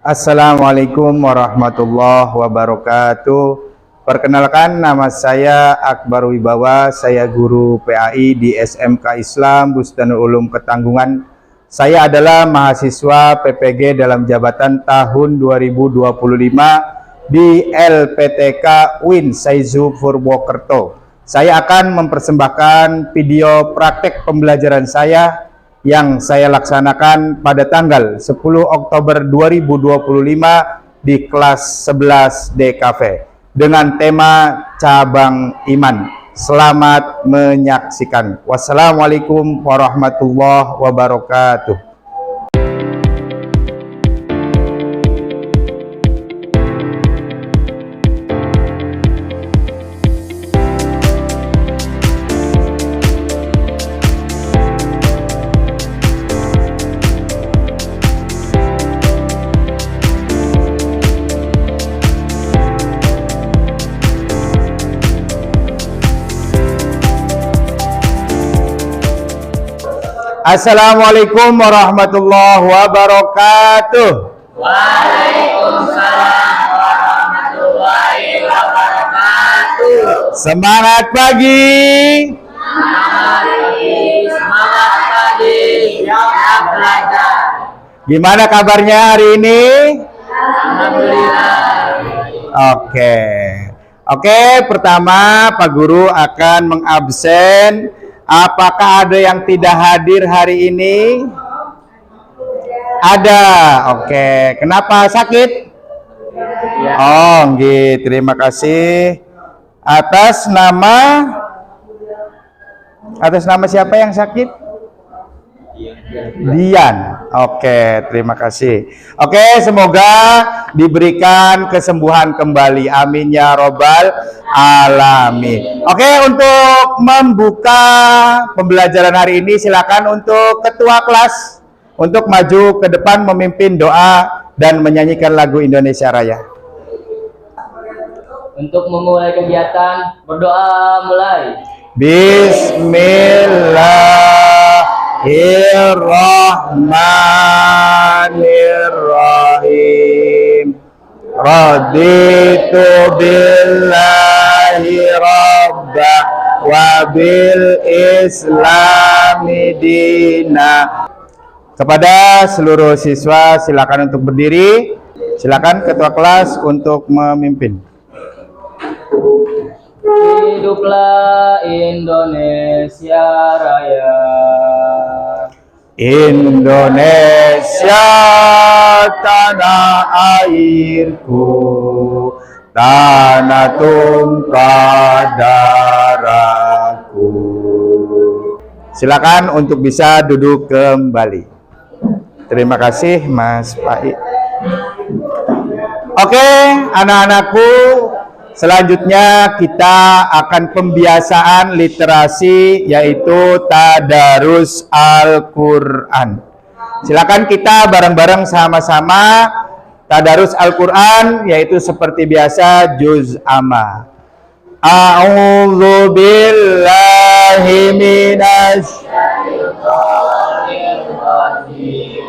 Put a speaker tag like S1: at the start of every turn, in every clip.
S1: Assalamualaikum warahmatullahi wabarakatuh. Perkenalkan, nama saya Akbar Wibawa, saya guru PAI di SMK Islam Bustanul Ulum Ketanggungan. Saya adalah mahasiswa PPG dalam jabatan tahun 2025 di LPTK UIN Saizu Purwokerto. Saya akan mempersembahkan video praktek pembelajaran saya yang saya laksanakan pada tanggal 10 Oktober 2025 di kelas 11 DKV dengan tema cabang iman. Selamat menyaksikan. Wassalamualaikum warahmatullahi wabarakatuh. Assalamualaikum warahmatullahi wabarakatuh.
S2: Waalaikumsalam warahmatullahi wabarakatuh.
S1: Semangat pagi.
S2: Semangat pagi, siap belajar.
S1: Gimana kabarnya hari ini?
S2: Alhamdulillah.
S1: Oke, pertama Pak Guru akan mengabsen. Apakah ada yang tidak hadir hari ini? Ada. Oke. Kenapa sakit? Oh, gitu. Terima kasih. Atas nama siapa yang sakit? Dian. Oke, terima kasih. Oke, semoga diberikan kesembuhan kembali. Amin ya robbal alamin. Oke, untuk membuka pembelajaran hari ini, silakan untuk ketua kelas untuk maju ke depan memimpin doa dan menyanyikan lagu Indonesia Raya.
S2: Untuk memulai kegiatan, berdoa mulai.
S1: Bismillahirrahmanirrahim. Raditu billahi rabba wa bil islami dina. Kepada seluruh siswa silakan untuk berdiri. Silakan ketua kelas untuk memimpin.
S2: Hiduplah Indonesia Raya.
S1: Indonesia tanah airku, tanah tumpah darahku. Silakan untuk bisa duduk kembali. Terima kasih Mas Pai. Oke, anak-anakku, selanjutnya kita akan pembiasaan literasi, yaitu tadarus Al-Quran. Silakan kita bareng-bareng sama-sama tadarus Al-Quran, yaitu seperti biasa juz amma. A'udzu billahi minasy syaitonir rajim.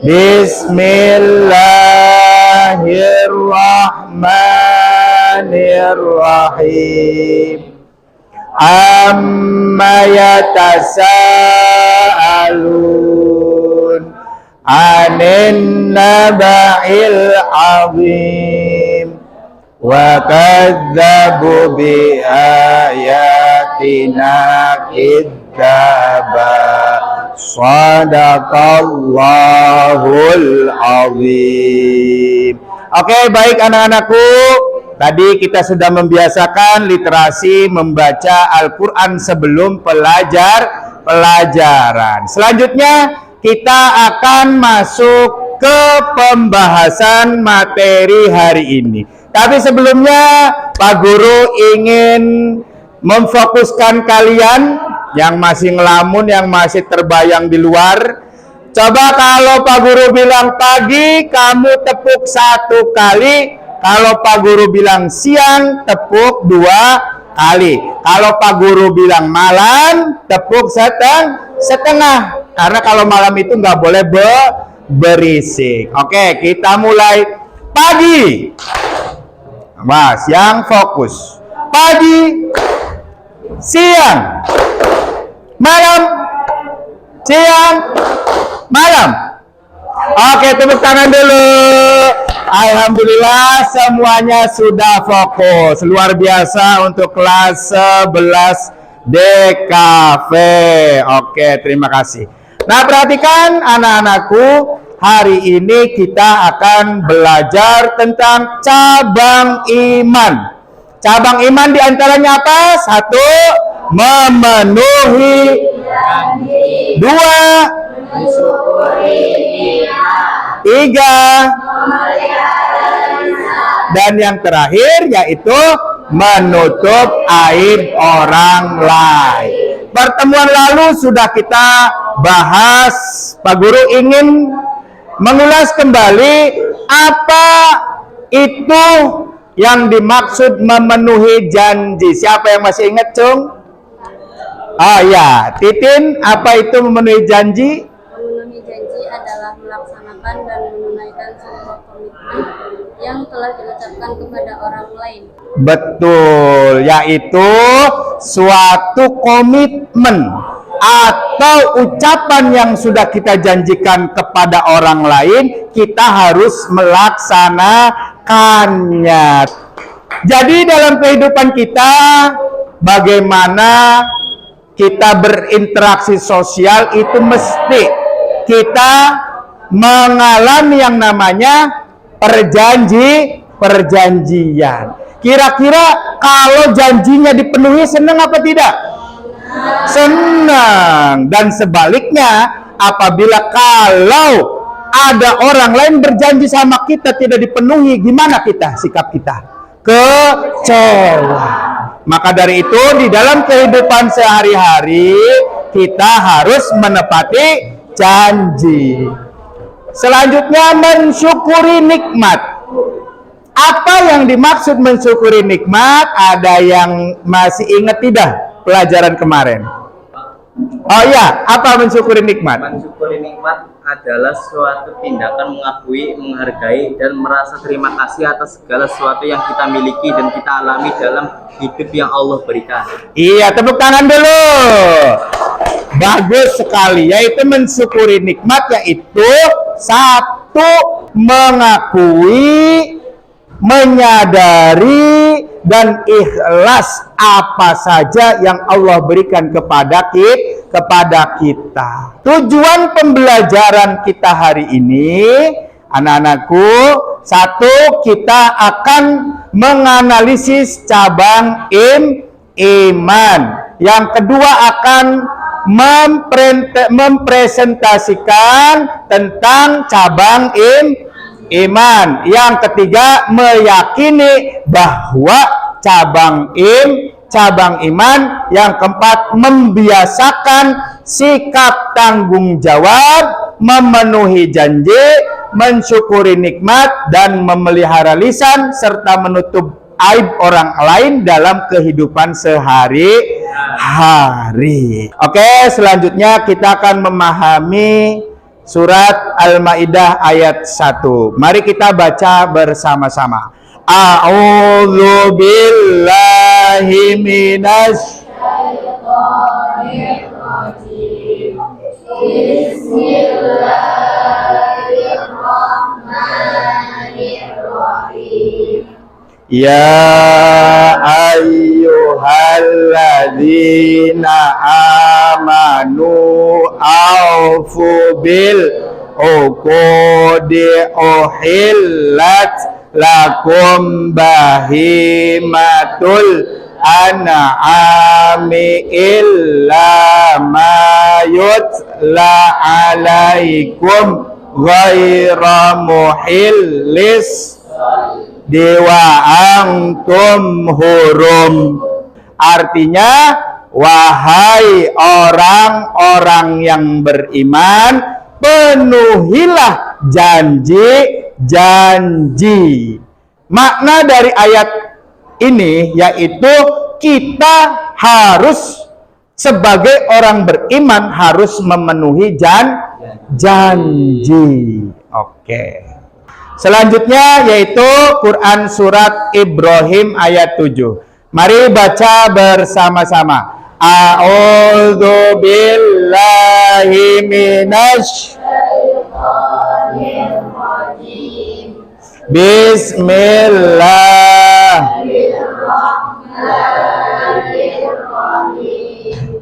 S1: Bismillahirrahmanirrahim. Amma yatasaalun anin naba'il azim wa kadzabu bi ayatina kidzaba. Shadaqallahul azim. Oke, baik anak-anakku. Tadi kita sudah membiasakan literasi membaca Al-Quran sebelum pelajaran. Selanjutnya kita akan masuk ke pembahasan materi hari ini. Tapi sebelumnya Pak Guru ingin memfokuskan kalian yang masih ngelamun, yang masih terbayang di luar. Coba kalau Pak Guru bilang pagi, kamu tepuk 1 kali. Kalau Pak Guru bilang siang, tepuk 2 kali. Kalau Pak Guru bilang malam, tepuk setengah. Karena kalau malam itu nggak boleh berisik. Oke, kita mulai. Pagi. Mas, yang fokus. Pagi, siang, malam, siang, malam. Oke, tepuk tangan dulu. Alhamdulillah semuanya sudah fokus. Luar biasa untuk kelas 11 DKV. Oke, terima kasih. Nah, perhatikan anak-anakku, hari ini kita akan belajar tentang cabang iman. Cabang iman diantaranya apa? 1. Memenuhi janji. 2. Mensyukuri nikmat. 3. Dan yang terakhir yaitu menutup aib orang lain. Pertemuan lalu sudah kita bahas. Pak Guru ingin mengulas kembali apa itu yang dimaksud memenuhi janji. Siapa yang masih ingat, Cung? Oh ya, Titin, apa itu memenuhi janji?
S3: Memenuhi janji adalah melaksanakan dan menunaikan sebuah komitmen yang telah diucapkan kepada orang lain.
S1: Betul, yaitu suatu komitmen atau ucapan yang sudah kita janjikan kepada orang lain, kita harus melaksanakannya. Jadi dalam kehidupan kita, bagaimana kita berinteraksi sosial itu mesti kita mengalami yang namanya perjanjian. Kira-kira kalau janjinya dipenuhi senang apa tidak? Senang. Dan sebaliknya, apabila kalau ada orang lain berjanji sama kita tidak dipenuhi, gimana kita? Sikap kita kecewa. Maka dari itu di dalam kehidupan sehari-hari kita harus menepati janji. Selanjutnya, mensyukuri nikmat. Apa yang dimaksud mensyukuri nikmat? Ada yang masih ingat tidak pelajaran kemarin? Oh ya, apa mensyukuri nikmat?
S4: Mensyukuri nikmat adalah suatu tindakan mengakui, menghargai, dan merasa terima kasih atas segala sesuatu yang kita miliki dan kita alami dalam hidup yang Allah berikan.
S1: Iya, tepuk tangan dulu. Bagus sekali, yaitu mensyukuri nikmat, yaitu 1. Mengakui, menyadari, dan ikhlas apa saja yang Allah berikan kepada kita. Tujuan pembelajaran kita hari ini, anak-anakku, 1. Kita akan menganalisis cabang iman. Yang kedua akan mempresentasikan tentang cabang iman. Yang ketiga, meyakini bahwa cabang iman. Yang keempat, membiasakan sikap tanggung jawab, memenuhi janji, mensyukuri nikmat, dan memelihara lisan serta menutup aib orang lain dalam kehidupan sehari-hari. Oke, selanjutnya kita akan memahami surat Al-Maidah ayat 1. Mari kita baca bersama-sama. A'udzu billahi minasy syaitonir rajim. Bismillahirrahmanirrahim. Ya ayyuhalladzina amanu aufu bil uqudi uhillat lakum bahimatul an'ami illa ma yutla alaikum ghaira muhillis dewa antum hurum. Artinya, wahai orang-orang yang beriman, penuhilah janji-janji. Makna dari ayat ini yaitu kita harus sebagai orang beriman harus memenuhi janji. Oke. Selanjutnya yaitu Quran surat Ibrahim ayat 7. Mari baca bersama-sama. A'udzu billahi minasy syaitonir rajim. Bismillahirrahmanirrahim.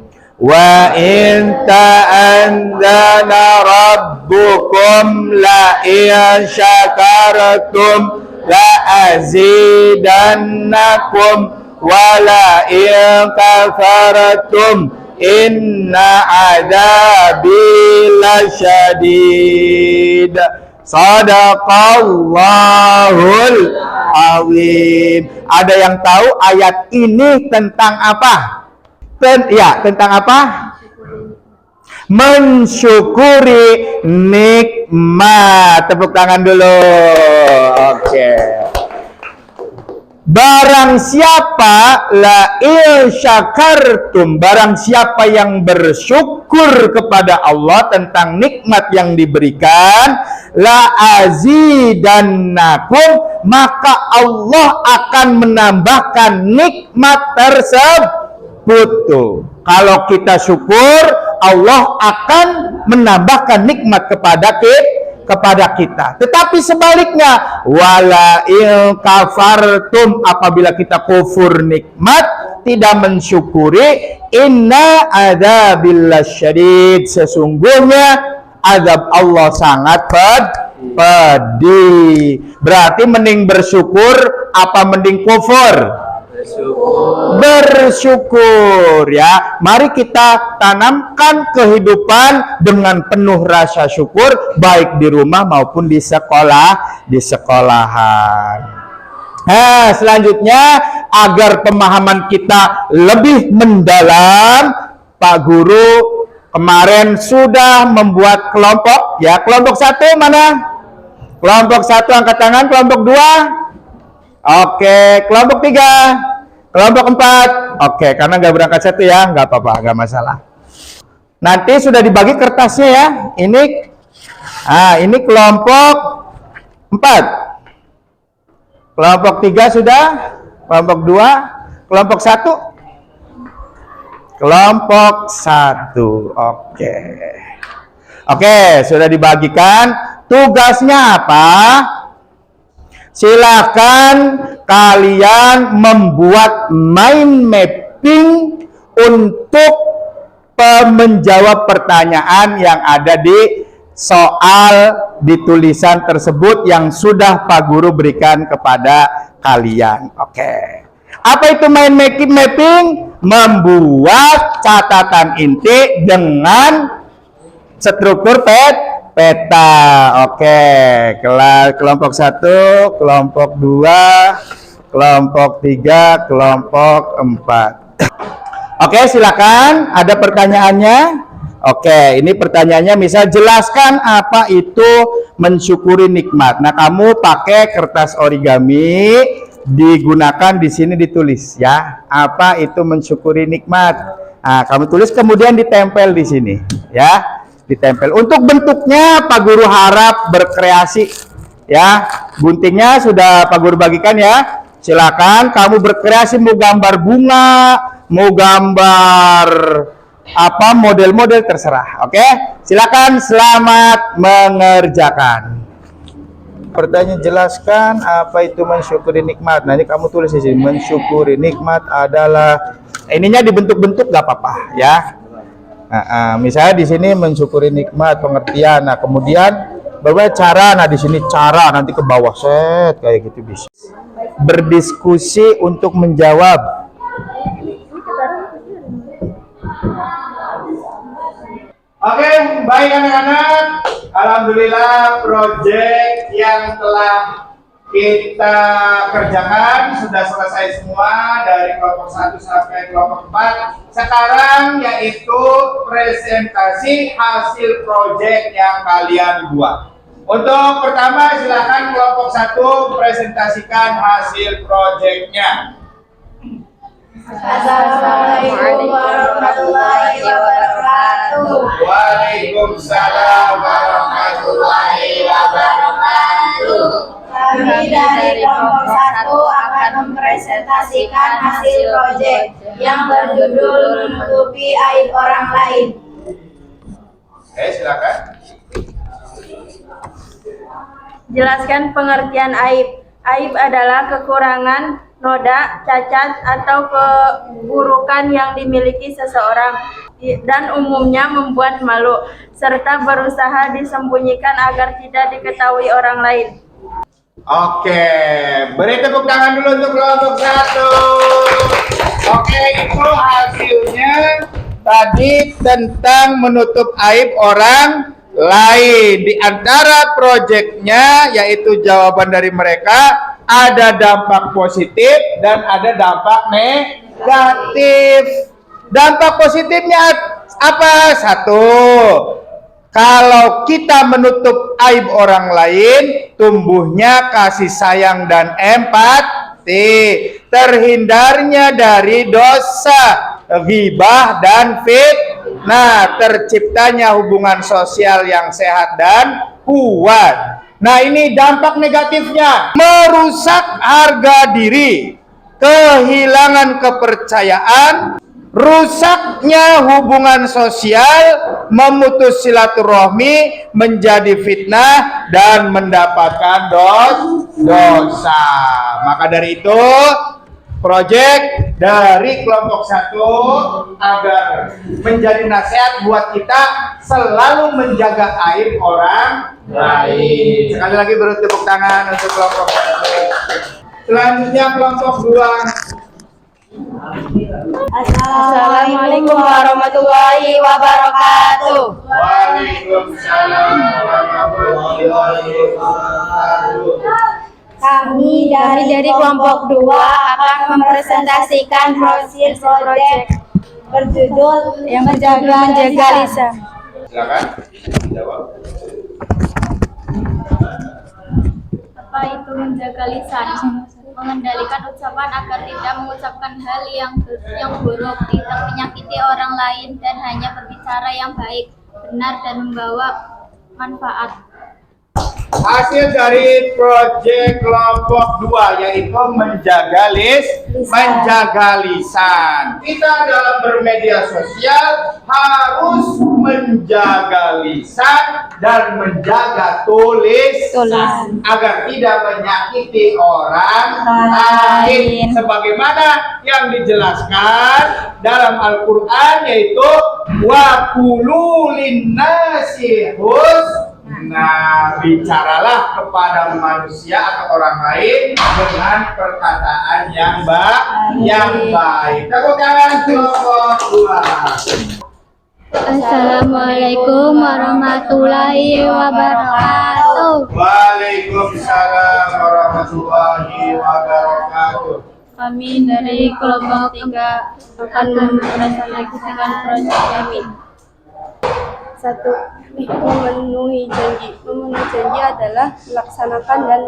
S1: Wa in ta'anzana rabbukum la in syakartum la azidannakum wa la in kafartum inna adabi lasyadid. Sadaqallahul azim. Ada yang tahu ayat ini tentang apa? Tentang apa? Mensyukuri nikmat. Tepuk tangan dulu. Oke. Barang siapa la in syakartum, barang siapa yang bersyukur kepada Allah tentang nikmat yang diberikan, la azidannakum, maka Allah akan menambahkan nikmat tersebut. Kalau kita syukur, Allah akan menambahkan nikmat kepada kita. Tetapi sebaliknya, wala in kafartum, apabila kita kufur nikmat, tidak mensyukuri, inna adzabil lasyadid, sesungguhnya azab Allah sangat pedih. Berarti mending bersyukur apa mending kufur? Bersyukur ya. Mari kita tanamkan kehidupan dengan penuh rasa syukur, baik di rumah maupun di sekolahan. Nah, selanjutnya agar pemahaman kita lebih mendalam, Pak Guru kemarin sudah membuat kelompok ya. Kelompok 1 mana? Kelompok 1 angkat tangan. Kelompok 2? Oke. Kelompok 3? Kelompok 4, oke, karena nggak berangkat 1 ya, nggak apa-apa, nggak masalah. Nanti sudah dibagi kertasnya ya. Ini kelompok 4. Kelompok 3 sudah, kelompok 2, kelompok 1. Kelompok 1, oke. Oke, sudah dibagikan. Tugasnya apa? Silakan kalian membuat mind mapping untuk menjawab pertanyaan yang ada di soal di tulisan tersebut yang sudah Pak Guru berikan kepada kalian. Oke. Apa itu mind mapping? Membuat catatan inti dengan struktur peta. Oke, kelompok 1, kelompok 2, kelompok 3, kelompok 4. Oke, silakan. Ada pertanyaannya? Oke, ini pertanyaannya misal jelaskan apa itu mensyukuri nikmat. Nah, kamu pakai kertas origami, digunakan di sini ditulis ya. Apa itu mensyukuri nikmat? Nah, kamu tulis kemudian ditempel di sini ya. Ditempel. Untuk bentuknya Pak Guru harap berkreasi ya. Guntingnya sudah Pak Guru bagikan ya. Silakan kamu berkreasi, mau gambar bunga, mau gambar apa, model-model terserah. Oke? Silakan, selamat mengerjakan. Pertanyaan, jelaskan apa itu mensyukuri nikmat. Nanti kamu tulis di sini, mensyukuri nikmat adalah, ininya dibentuk-bentuk gak apa-apa ya. Misalnya di sini mensyukuri nikmat, pengertian. Nah, kemudian bagaimana cara? Nah, di sini cara, nanti ke bawah set kayak gitu bisa. Berdiskusi untuk menjawab. Oke, baik anak-anak. Alhamdulillah proyek yang telah kita kerjakan sudah selesai semua dari kelompok 1 sampai kelompok 4. Sekarang yaitu presentasi hasil proyek yang kalian buat. Untuk pertama silakan kelompok 1 presentasikan hasil proyeknya.
S5: Assalamualaikum warahmatullahi wabarakatuh.
S1: Waalaikumsalam warahmatullahi wabarakatuh.
S5: Kami dari kelompok 1 akan mempresentasikan hasil proyek yang berjudul menutupi aib orang lain.
S1: Silakan.
S6: Jelaskan pengertian aib. Aib adalah kekurangan, noda, cacat, atau keburukan yang dimiliki seseorang dan umumnya membuat malu, serta berusaha disembunyikan agar tidak diketahui orang lain.
S1: Oke, beri tepuk tangan dulu untuk kelompok 1. Oke, itu hasilnya tadi tentang menutup aib orang lain. Di antara proyeknya, yaitu jawaban dari mereka, ada dampak positif dan ada dampak negatif. Dampak positifnya apa? 1. Kalau kita menutup aib orang lain, tumbuhnya kasih sayang dan empati, terhindarnya dari dosa, ghibah dan fitnah, terciptanya hubungan sosial yang sehat dan kuat. Nah, ini dampak negatifnya, merusak harga diri, kehilangan kepercayaan, rusaknya hubungan sosial, memutus silaturahmi, menjadi fitnah, dan mendapatkan dosa. Maka dari itu, proyek dari kelompok 1 agar menjadi nasihat buat kita selalu menjaga aib orang lain. Sekali lagi beri tepuk tangan untuk kelompok 1. Selanjutnya kelompok 2.
S5: Assalamualaikum warahmatullahi wabarakatuh.
S1: Waalaikumsalam warahmatullahi wabarakatuh.
S5: Kami dari kelompok 2 akan mempresentasikan hasil proyek berjudul yang menjaga lisan.
S1: Silakan jawab.
S3: Apa itu menjaga lisan? Mengendalikan ucapan agar tidak mengucapkan hal yang buruk, tidak menyakiti orang lain, dan hanya berbicara yang baik, benar, dan membawa manfaat.
S1: Hasil dari proyek kelompok 2 yaitu menjaga lisan. Kita dalam bermedia sosial harus menjaga lisan dan menjaga tulisan agar tidak menyakiti orang lain, sebagaimana yang dijelaskan dalam Al-Qur'an, yaitu wa qulu linnasi husna. Nah, bicaralah kepada manusia atau orang lain dengan perkataan yang baik. Tepuk tangan kelompok 2.
S3: Assalamualaikum warahmatullahi wabarakatuh.
S1: Waalaikumsalam warahmatullahi wabarakatuh.
S6: Kami dari kelompok 3 akan mempresentasikan proyek kami. 1. Memenuhi janji. Memenuhi janji adalah melaksanakan dan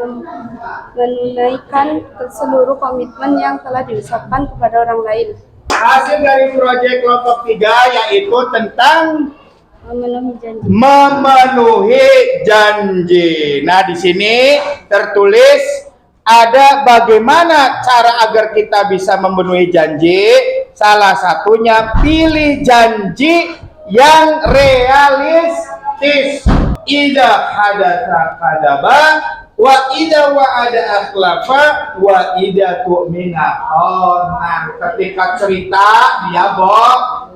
S6: menunaikan seluruh komitmen yang telah diucapkan kepada orang lain.
S1: Hasil dari proyek kelompok 3 yaitu tentang
S6: Memenuhi
S1: janji. Nah, di sini tertulis ada bagaimana cara agar kita bisa memenuhi janji. Salah satunya pilih janji yang realistis. Idza hadatsa kadzaba wa idza wa'ada akhlafa wa idza tu'mina khana. Ketika cerita dia bohong,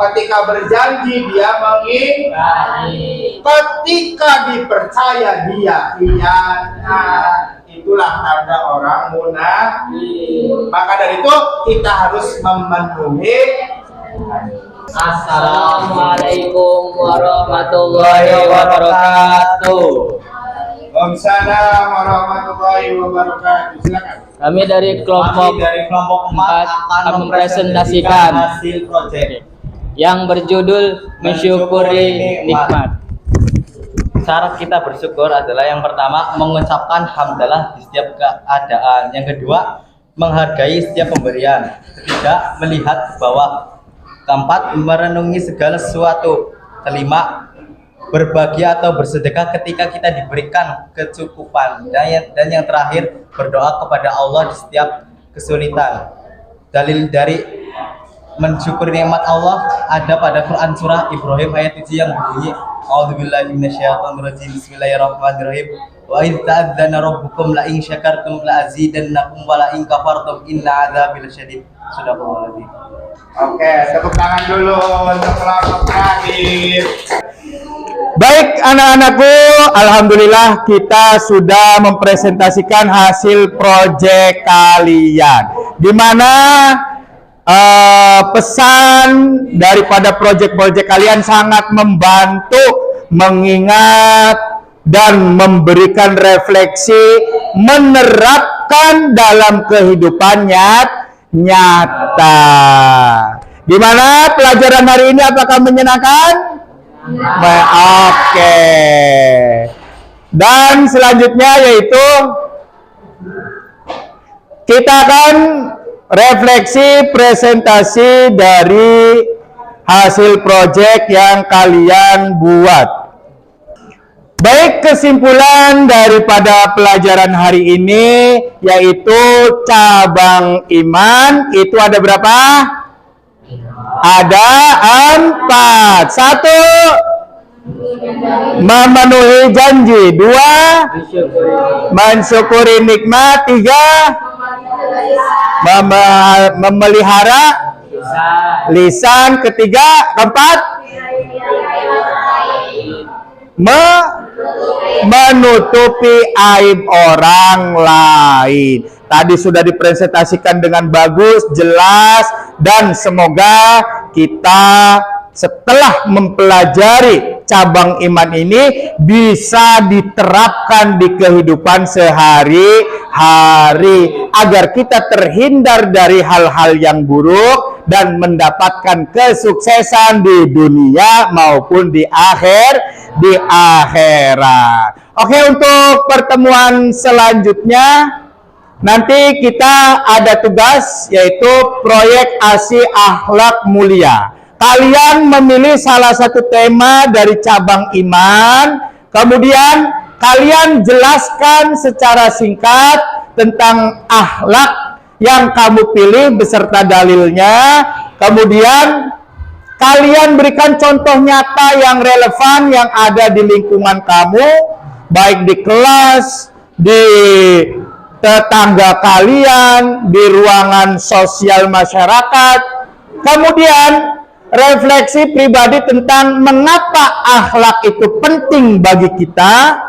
S1: ketika berjanji dia mengingkari, ketika dipercaya dia khianat. Itulah tanda orang munafik. Maka dari itu kita harus memenuhi.
S2: Assalamualaikum warahmatullahi wabarakatuh.
S1: Waalaikumsalam warahmatullahi wabarakatuh. Silakan.
S2: Kami dari kelompok 4 akan mempresentasikan
S4: hasil proyek
S2: yang berjudul mensyukuri nikmat.
S4: Cara kita bersyukur adalah yang pertama mengucapkan hamdalah di setiap keadaan. Yang kedua, menghargai setiap pemberian. Ketiga, melihat ke bawah. Keempat, merenungi segala sesuatu. Kelima, berbagi atau bersedekah ketika kita diberikan kecukupan. Dan yang terakhir, berdoa kepada Allah di setiap kesulitan. Dalil dari mensyukuri nikmat Allah ada pada Quran surah Ibrahim ayat 7 yang berbunyi, A'udzubillahi minasyaitonirrajim. Bismillahirrahmanirrahim. Wa idz ta'adzana rabbukum la in syakartum la azidannakum wa la in kafartum inna adzabi lasyadid. Sadaqallahul adzim.
S1: Oke, tepuk tangan dulu untuk kelompok terakhir. Baik anak-anakku, alhamdulillah kita sudah mempresentasikan hasil proyek kalian. Di mana pesan daripada proyek-proyek kalian sangat membantu mengingat dan memberikan refleksi, menerapkan dalam kehidupan nyata. Gimana pelajaran hari ini, apakah menyenangkan? Oke. Dan selanjutnya yaitu kita akan refleksi presentasi dari hasil proyek yang kalian buat. Baik, kesimpulan daripada pelajaran hari ini yaitu cabang iman itu ada berapa? Ada 4. 1, memenuhi janji. 2, mensyukuri nikmat. 3, memelihara lisan. Ketiga. 4, menutupi aib orang lain. Tadi sudah dipresentasikan dengan bagus, jelas, dan semoga kita setelah mempelajari cabang iman ini bisa diterapkan di kehidupan sehari-hari agar kita terhindar dari hal-hal yang buruk dan mendapatkan kesuksesan di dunia maupun di akhirat. Oke, untuk pertemuan selanjutnya nanti kita ada tugas yaitu proyek ASI Akhlak Mulia. Kalian memilih salah satu tema dari cabang iman, kemudian kalian jelaskan secara singkat tentang akhlak yang kamu pilih beserta dalilnya. Kemudian kalian berikan contoh nyata yang relevan yang ada di lingkungan kamu, baik di kelas, di tetangga kalian, di ruangan sosial masyarakat. Kemudian refleksi pribadi tentang mengapa akhlak itu penting bagi kita,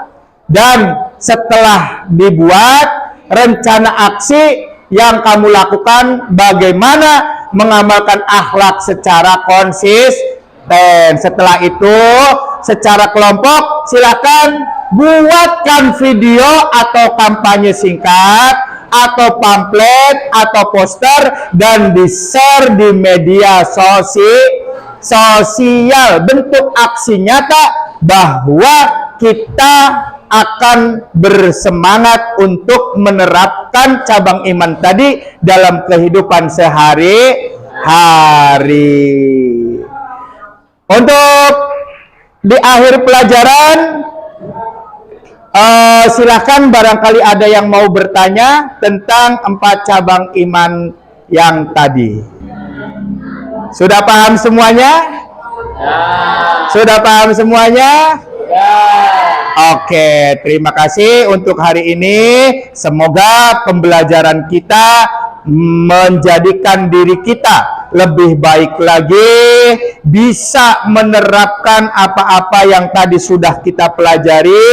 S1: dan setelah dibuat rencana aksi yang kamu lakukan bagaimana mengamalkan akhlak secara konsisten. Setelah itu secara kelompok silakan buatkan video atau kampanye singkat atau pamflet atau poster dan di-share di media sosial. Bentuk aksi nyata bahwa kita akan bersemangat untuk menerapkan cabang iman tadi dalam kehidupan sehari-hari. Untuk di akhir pelajaran, silahkan barangkali ada yang mau bertanya tentang 4 cabang iman yang tadi. Sudah paham semuanya? Sudah paham semuanya? Oke, terima kasih untuk hari ini. Semoga pembelajaran kita menjadikan diri kita lebih baik lagi, bisa menerapkan apa-apa yang tadi sudah kita pelajari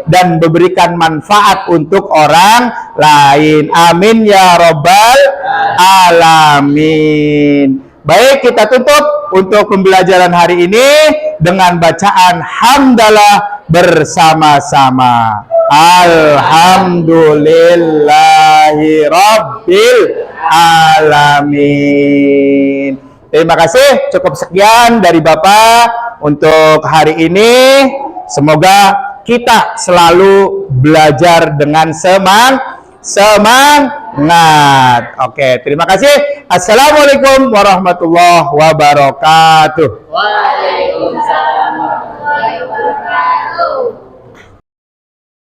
S1: dan memberikan manfaat untuk orang lain. Amin ya robbal alamin. Baik, kita tutup untuk pembelajaran hari ini dengan bacaan hamdalah bersama-sama. Alhamdulillahi rabbil alamin. Terima kasih, cukup sekian dari Bapak untuk hari ini. Semoga kita selalu belajar dengan semangat. Oke, terima kasih. Assalamualaikum warahmatullahi wabarakatuh.
S2: Waalaikumsalam.